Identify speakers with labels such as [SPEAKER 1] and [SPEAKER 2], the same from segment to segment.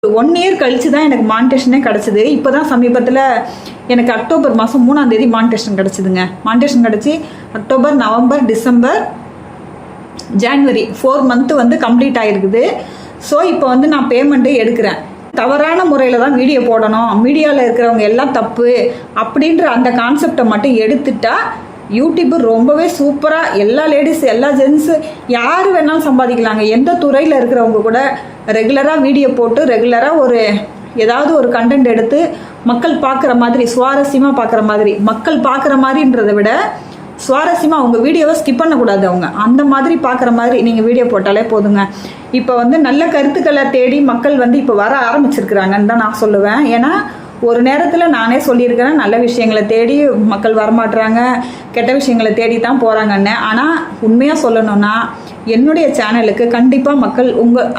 [SPEAKER 1] 1 year கழிச்சு தான் எனக்கு மானிட்டேஷனே கிடச்சிது. இப்போ தான் சமீபத்தில் எனக்கு அக்டோபர் மாதம் 3ஆம் தேதி மானிட்டேஷன் கிடச்சிதுங்க. மானிட்டேஷன் கிடச்சி October, November, December, January 4 month வந்து கம்ப்ளீட் ஆகிருக்குது. ஸோ இப்போ வந்து நான் பேமெண்ட்டே எடுக்கிறேன். தவறான முறையில் தான் வீடியோ போடணும், மீடியாவில் இருக்கிறவங்க எல்லாம் தப்பு அப்படின்ற அந்த கான்செப்டை மட்டும் எடுத்துட்டா யூடியூப் ரொம்பவே சூப்பராக எல்லா லேடிஸ், எல்லா ஜென்ஸு, யார் வேணாலும் சம்பாதிக்கலாங்க. எந்த துறையில் இருக்கிறவங்க கூட ரெகுலராக வீடியோ போட்டு ரெகுலராக ஏதாவது ஒரு கண்டென்ட் எடுத்து மக்கள் பார்க்குற மாதிரி, சுவாரஸ்யமாக பார்க்குற மாதிரி, மக்கள் பார்க்குற மாதிரின்றதை விட சுவாரஸ்யமாக அவங்க வீடியோவை ஸ்கிப் பண்ணக்கூடாது. அவங்க அந்த மாதிரி பார்க்குற மாதிரி நீங்கள் வீடியோ போட்டாலே போதுங்க. இப்போ வந்து நல்ல கருத்துக்களை தேடி மக்கள் வந்து இப்போ வர ஆரம்பிச்சிருக்கிறாங்கன்னு தான் நான் சொல்லுவேன். ஏன்னா ஒரு நேரத்தில் நானே சொல்லியிருக்கிறேன், நல்ல விஷயங்களை தேடி மக்கள் வரமாட்டுறாங்க, கெட்ட விஷயங்களை தேடி தான் போகிறாங்கன்னு. ஆனால் உண்மையாக சொல்லணும்னா என்னுடைய சேனலுக்கு கண்டிப்பாக மக்கள்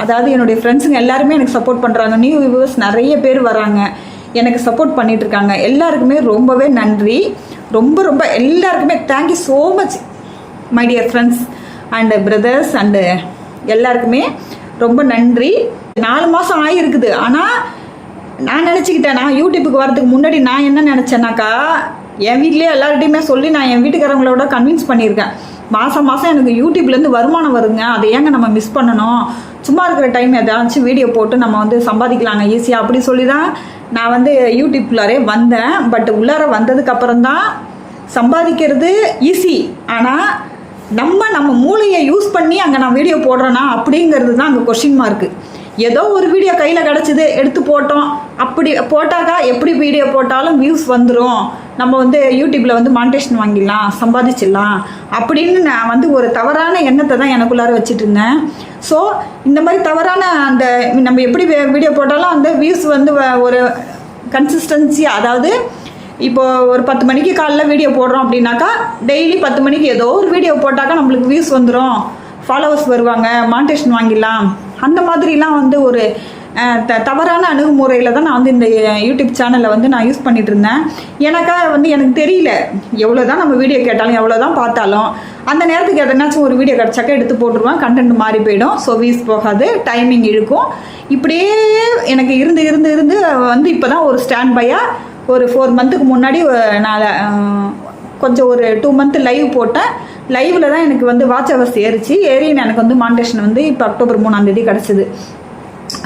[SPEAKER 1] அதாவது என்னுடைய ஃப்ரெண்ட்ஸுங்க எல்லாருமே எனக்கு சப்போர்ட் பண்ணுறாங்க. நியூ வியூவர்ஸ் நிறைய பேர் வராங்க, எனக்கு சப்போர்ட் பண்ணிகிட்ருக்காங்க. எல்லாருக்குமே ரொம்பவே நன்றி. ரொம்ப ரொம்ப எல்லாருக்குமே thank you so much my dear friends and brothers and எல்லாருக்குமே ரொம்ப நன்றி. 4 மாதம் ஆகிருக்குது. ஆனால் நான் நினச்சிக்கிட்டேன், நான் யூடியூப்புக்கு வரதுக்கு முன்னாடி நான் என்ன நினச்சேன்னாக்கா, என் வீட்லேயே எல்லார்கிட்டையுமே சொல்லி நான் என் வீட்டுக்காரங்களோட கன்வின்ஸ் பண்ணியிருக்கேன். மாதம் எனக்கு யூடியூப்லேருந்து வருமானம் வருங்க, அதை ஏங்க நம்ம மிஸ் பண்ணணும், சும்மா இருக்கிற டைம் ஏதாச்சும் வீடியோ போட்டு நம்ம வந்து சம்பாதிக்கலாங்க ஈஸியாக அப்படி சொல்லி தான் நான் வந்து யூடியூப்குள்ளாரே வந்தேன். பட் உள்ளார வந்ததுக்கப்புறம் தான் சம்பாதிக்கிறது ஈஸி, ஆனால் நம்ம மூளையை யூஸ் பண்ணி அங்கே நான் வீடியோ போடுறேன்னா அப்படிங்கிறது தான் அங்கே கொஸ்டின் மார்க்கு. ஏதோ ஒரு வீடியோ கையில் கிடச்சிது, எடுத்து போட்டோம், அப்படி போட்டாக்கா எப்படி வீடியோ போட்டாலும் வியூஸ் வந்துடும், நம்ம வந்து யூடியூப்பில் வந்து மானிட்டேஷன் வாங்கிடலாம், சம்பாதிச்சிடலாம் அப்படின்னு நான் வந்து ஒரு தவறான எண்ணத்தை தான் எனக்குள்ளார வச்சுட்டு இருந்தேன். ஸோ இந்த மாதிரி தவறான அந்த நம்ம எப்படி வீடியோ போட்டாலும் அந்த வியூஸ் வந்து ஒரு கன்சிஸ்டன்சி, அதாவது இப்போது ஒரு 10 மணிக்கு காலைல வீடியோ போடுறோம் அப்படின்னாக்கா டெய்லி 10 மணிக்கு ஏதோ ஒரு வீடியோ போட்டாக்கா நம்மளுக்கு வியூஸ் வந்துடும், ஃபாலோவர்ஸ் வருவாங்க, மானிட்டேஷன் வாங்கிடலாம். அந்த மாதிரிலாம் வந்து ஒரு தவறான அணுகுமுறையில் தான் நான் வந்து இந்த யூடியூப் சேனலில் வந்து நான் யூஸ் பண்ணிகிட்டு இருந்தேன். எனக்கா வந்து எனக்கு தெரியல, எவ்வளோ தான் நம்ம வீடியோ கேட்டாலும் எவ்வளோ தான் பார்த்தாலும் அந்த நேரத்துக்கு எதனாச்சும் ஒரு வீடியோ கிடச்சாக்கா எடுத்து போட்டுருவேன், கண்டென்ட் மாறி போயிடும், ஸோ வியூஸ் போகாது, டைமிங் இழுக்கும். இப்படியே எனக்கு இருந்து வந்து இப்போ தான் ஒரு ஸ்டாண்ட் பையாக ஒரு 4 மந்த்துக்கு முன்னாடி நான் கொஞ்சம் ஒரு 2 மந்த் லைவ் போட்டேன். லைவில் தான் எனக்கு வந்து வாட்ச் ஹவர்ஸ் ஏறி எனக்கு வந்து மானிட்டேஷன் வந்து இப்போ அக்டோபர் 3ஆம் தேதி கிடச்சிது.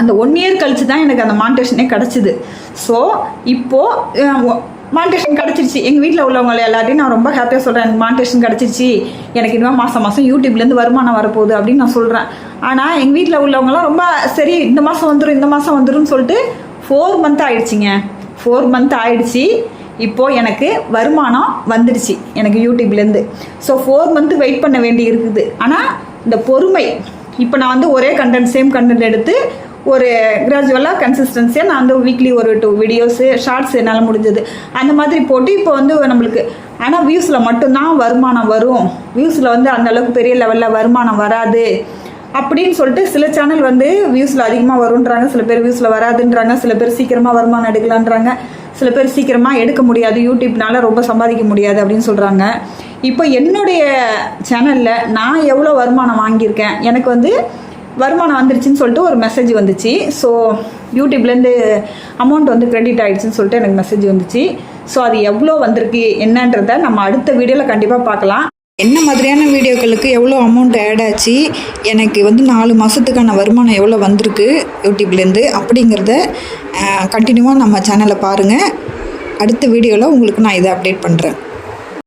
[SPEAKER 1] அந்த 1 இயர் கழிச்சு தான் எனக்கு அந்த மானிட்டேஷனே கிடச்சிது. ஸோ இப்போது மானிட்டேஷன் கிடச்சிருச்சு. எங்கள் வீட்டில் உள்ளவங்க எல்லாத்தையும் நான் ரொம்ப ஹாப்பியாக சொல்கிறேன், எனக்கு மானிட்டேஷன் கிடச்சிருச்சு, எனக்கு இன்னும் மாதம் யூடியூப்லேருந்து வருமானம் வரப்போகுது அப்படின்னு நான் சொல்கிறேன். ஆனால் எங்கள் வீட்டில் உள்ளவங்களாம் ரொம்ப சரி இந்த மாதம் வந்துடும் சொல்லிட்டு 4 மந்த் ஆகிடுச்சிங்க. 4 மந்த் ஆகிடுச்சி. இப்போது எனக்கு வருமானம் வந்துடுச்சு எனக்கு யூடியூப்லேருந்து. ஸோ 4 மந்த்து வெயிட் பண்ண வேண்டி இருக்குது. ஆனால் இந்த பொறுமை, இப்போ நான் வந்து ஒரே சேம் கண்டென்ட் எடுத்து ஒரு கிராஜுவலாக கன்சிஸ்டன்சியாக நான் வந்து வீக்லி ஒரு 2 வீடியோஸு, ஷார்ட்ஸ் என்னால் முடிஞ்சது அந்த மாதிரி போட்டு இப்போ வந்து நம்மளுக்கு ஆனால் வியூஸில் மட்டும்தான் வருமானம் வரும், வியூஸில் வந்து அந்தளவுக்கு பெரிய லெவலில் வருமானம் வராது அப்படின்னு சொல்லிட்டு சில சேனல் வந்து வியூஸில் அதிகமாக வரும்ன்றாங்க, சில பேர் வியூஸில் வராதுன்றாங்க, சில பேர் சீக்கிரமாக வருமானம் எடுக்கலான்றாங்க, சில பேர் சீக்கிரமாக எடுக்க முடியாது, யூடியூப்னால ரொம்ப சம்பாதிக்க முடியாது அப்படின்னு சொல்கிறாங்க. இப்போ என்னுடைய சேனலில் நான் எவ்வளோ வருமானம் வாங்கியிருக்கேன், எனக்கு வந்து வருமானம் வந்துருச்சுன்னு சொல்லிட்டு ஒரு மெசேஜ் வந்துச்சு. ஸோ யூடியூப்லேருந்து அமௌண்ட் வந்து கிரெடிட் ஆகிடுச்சின்னு சொல்லிட்டு எனக்கு மெசேஜ் வந்துச்சு. ஸோ அது எவ்வளோ வந்திருக்கு என்னன்றதை நம்ம அடுத்த வீடியோவில் கண்டிப்பாக பார்க்கலாம். என்ன மாதிரியான வீடியோக்களுக்கு எவ்வளோ அமௌண்ட் ஆட் ஆச்சு, எனக்கு வந்து 4 மாதத்துக்கான வருமானம் எவ்வளோ வந்திருக்கு யூடியூப்லேருந்து அப்படிங்கிறத கண்டினியூவாக நம்ம சேனலை பாருங்கள். அடுத்த வீடியோவில் உங்களுக்கு நான் இதை அப்டேட் பண்ணுறேன்.